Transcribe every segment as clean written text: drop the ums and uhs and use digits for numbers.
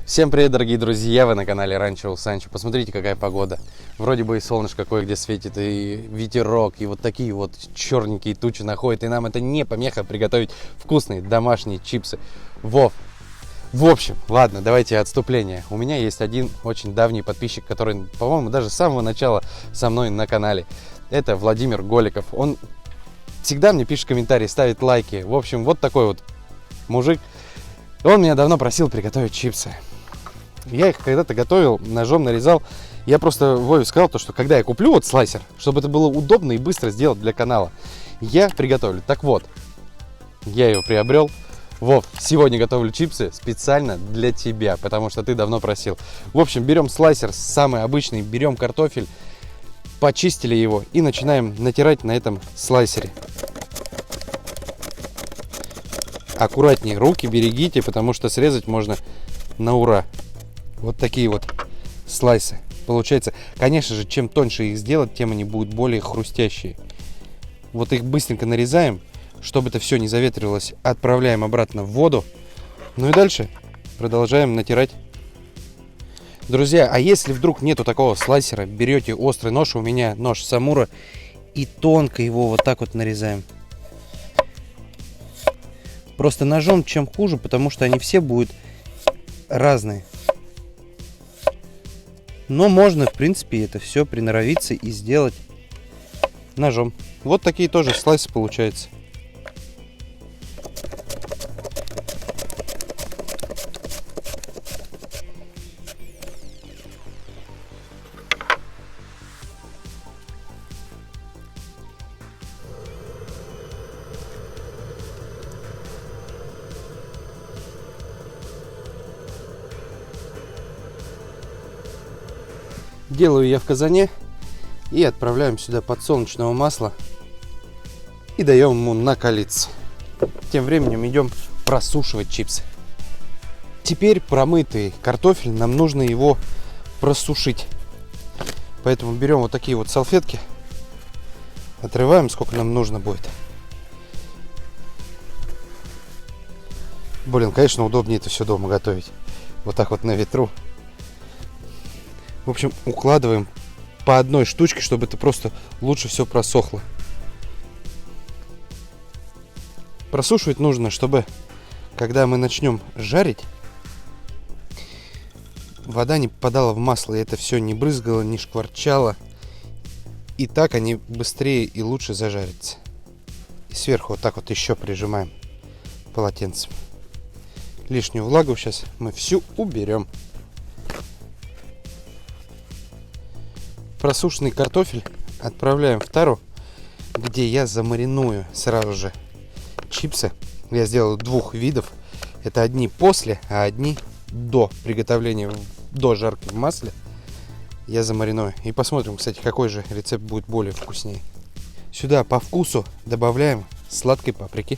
Всем привет, дорогие друзья, вы на канале Ранчо Санчо. Посмотрите, какая погода. Вроде бы и солнышко кое-где светит, и ветерок, и вот такие вот черненькие тучи находят. И нам это не помеха приготовить вкусные домашние чипсы. В общем, ладно, давайте отступление. У меня есть один очень давний подписчик, который, по-моему, даже с самого начала со мной на канале. Это Владимир Голиков. Он всегда мне пишет комментарии, ставит лайки. В общем, вот такой вот мужик. Он меня давно просил приготовить чипсы. Я их когда-то готовил, ножом нарезал. Я просто Вове сказал, что когда я куплю вот слайсер, чтобы это было удобно и быстро сделать для канала, я приготовлю. Так вот, я его приобрел. Вов, сегодня готовлю чипсы специально для тебя, потому что ты давно просил. В общем, берем слайсер самый обычный, берем картофель, почистили его и начинаем натирать на этом слайсере. Аккуратнее, руки берегите, потому что срезать можно на ура. Вот такие вот слайсы. Получается, конечно же, чем тоньше их сделать, тем они будут более хрустящие. Вот их быстренько нарезаем, чтобы это все не заветривалось. Отправляем обратно в воду. Ну и дальше продолжаем натирать. Друзья, а если вдруг нету такого слайсера, берете острый нож, у меня нож Самура, и тонко его вот так вот нарезаем. Просто ножом чем хуже, потому что они все будут разные. Но можно, в принципе, это все приноровиться и сделать ножом. Вот такие тоже слайсы получаются. Делаю я в казане и отправляем сюда подсолнечного масла и даем ему накалиться. Тем временем идем просушивать чипсы. Теперь промытый картофель, нам нужно его просушить. Поэтому берем вот такие вот салфетки, отрываем сколько нам нужно будет. Блин, конечно, удобнее это все дома готовить. Вот так вот на ветру. В общем, укладываем по одной штучке, чтобы это просто лучше все просохло. Просушивать нужно, чтобы, когда мы начнем жарить, вода не попадала в масло, и это все не брызгало, не шкварчало. И так они быстрее и лучше зажарятся. И сверху вот так вот еще прижимаем полотенцем. Лишнюю влагу сейчас мы всю уберем. Просушенный картофель отправляем в тару, где я замариную сразу же чипсы. Я сделал двух видов. Это одни после, а одни до приготовления, до жарки в масле. Я замариную. И посмотрим, кстати, какой же рецепт будет более вкуснее. Сюда по вкусу добавляем сладкой паприки.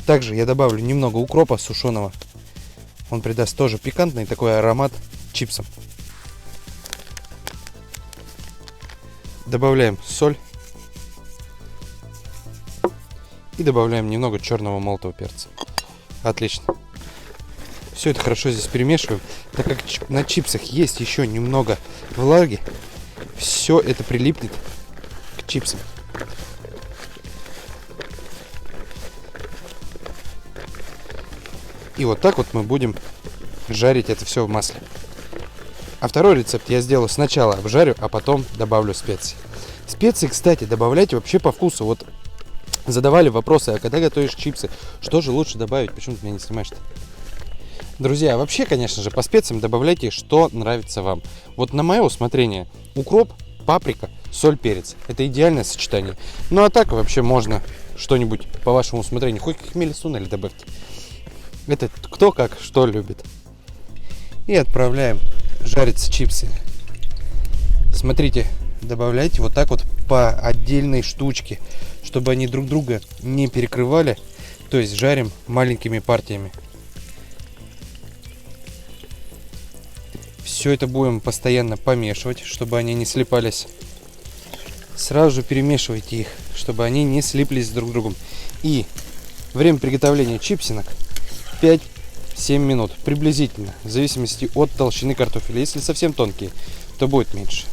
Также я добавлю немного укропа сушеного. Он придаст тоже пикантный такой аромат чипсам. Добавляем соль и добавляем немного черного молотого перца. Отлично. Все это хорошо здесь перемешиваем. Так как на чипсах есть еще немного влаги, все это прилипнет к чипсам. И вот так вот мы будем жарить это все в масле. А второй рецепт я сделаю сначала обжарю, а потом добавлю специи. Специи, кстати, добавляйте вообще по вкусу. Вот задавали вопросы, а когда готовишь чипсы, что же лучше добавить? Почему ты меня не снимаешь-то? Друзья, вообще, конечно же, по специям добавляйте, что нравится вам. Вот на мое усмотрение укроп, паприка, соль, перец. Это идеальное сочетание. Ну а так вообще можно что-нибудь по вашему усмотрению. Хоть хмели сунели добавьте. Это кто как что любит. И отправляем жарятся чипсы. Смотрите, добавляйте вот так вот по отдельной штучке, чтобы они друг друга не перекрывали. То есть жарим маленькими партиями. Все это будем постоянно помешивать, чтобы они не слипались. Сразу же перемешивайте их, чтобы они не слиплись друг с другом. И время приготовления чипсинок 5 7 минут приблизительно, в зависимости от толщины картофеля. Если совсем тонкие, то будет меньше.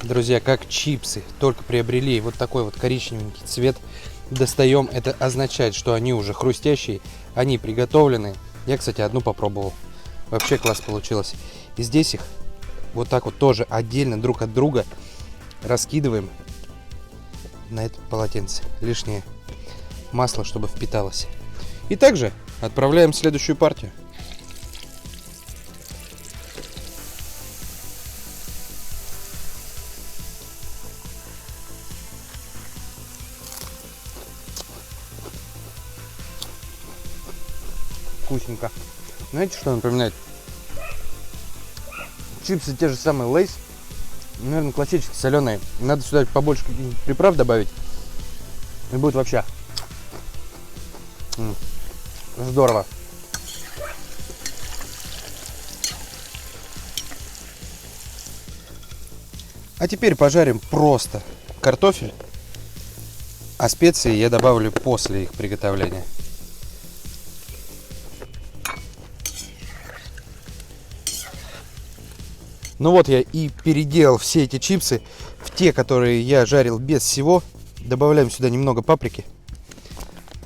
Друзья, как чипсы только приобрели вот такой вот коричневенький цвет, достаем. Это означает, что они уже хрустящие, они приготовлены. Я, кстати, одну попробовал. Вообще класс получилось. И здесь их вот так вот тоже отдельно друг от друга раскидываем на это полотенце. Лишнее масло, чтобы впиталось. И также отправляем следующую партию. Вкусненько. Знаете, что напоминает? Чипсы те же самые Лейс. Наверное, классические, соленые. Надо сюда побольше приправ добавить. И будет вообще здорово. А теперь пожарим просто картофель. А специи я добавлю после их приготовления. Ну вот я и переделал все эти чипсы в те, которые я жарил без всего. Добавляем сюда немного паприки.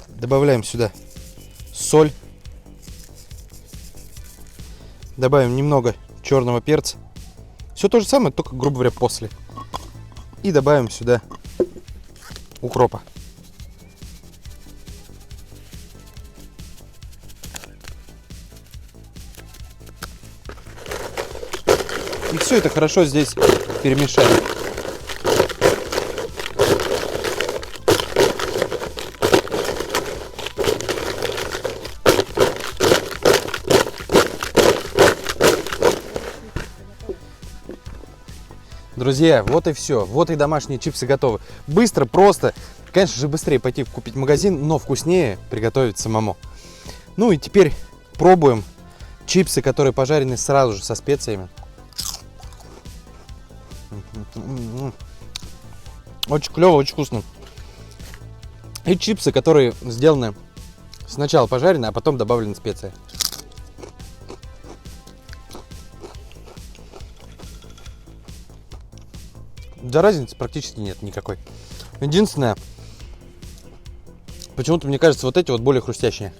Добавляем сюда соль. Добавим немного черного перца. Все то же самое, только, грубо говоря, после. И добавим сюда укропа. И все это хорошо здесь перемешаем. Друзья, вот и все. Вот и домашние чипсы готовы. Быстро, просто. Конечно же, быстрее пойти купить в магазин, но вкуснее приготовить самому. Ну и теперь пробуем чипсы, которые пожарены сразу же со специями. Очень клево, очень вкусно. И чипсы, которые сделаны сначала пожарены, а потом добавлены специи. Да разницы практически нет никакой. Единственное, почему-то мне кажется, вот эти вот более хрустящие.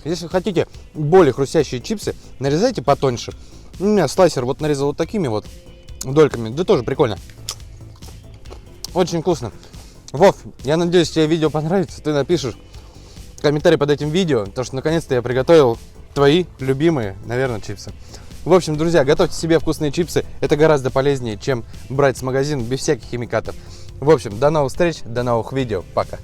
Если хотите более хрустящие чипсы, нарезайте потоньше. У меня слайсер вот нарезал вот такими вот дольками. Да тоже прикольно. Очень вкусно. Вов, я надеюсь, тебе видео понравится. Ты напишешь комментарий под этим видео, потому что наконец-то я приготовил твои любимые, наверное, чипсы. В общем, друзья, готовьте себе вкусные чипсы. Это гораздо полезнее, чем брать с магазина без всяких химикатов. В общем, до новых встреч, до новых видео. Пока.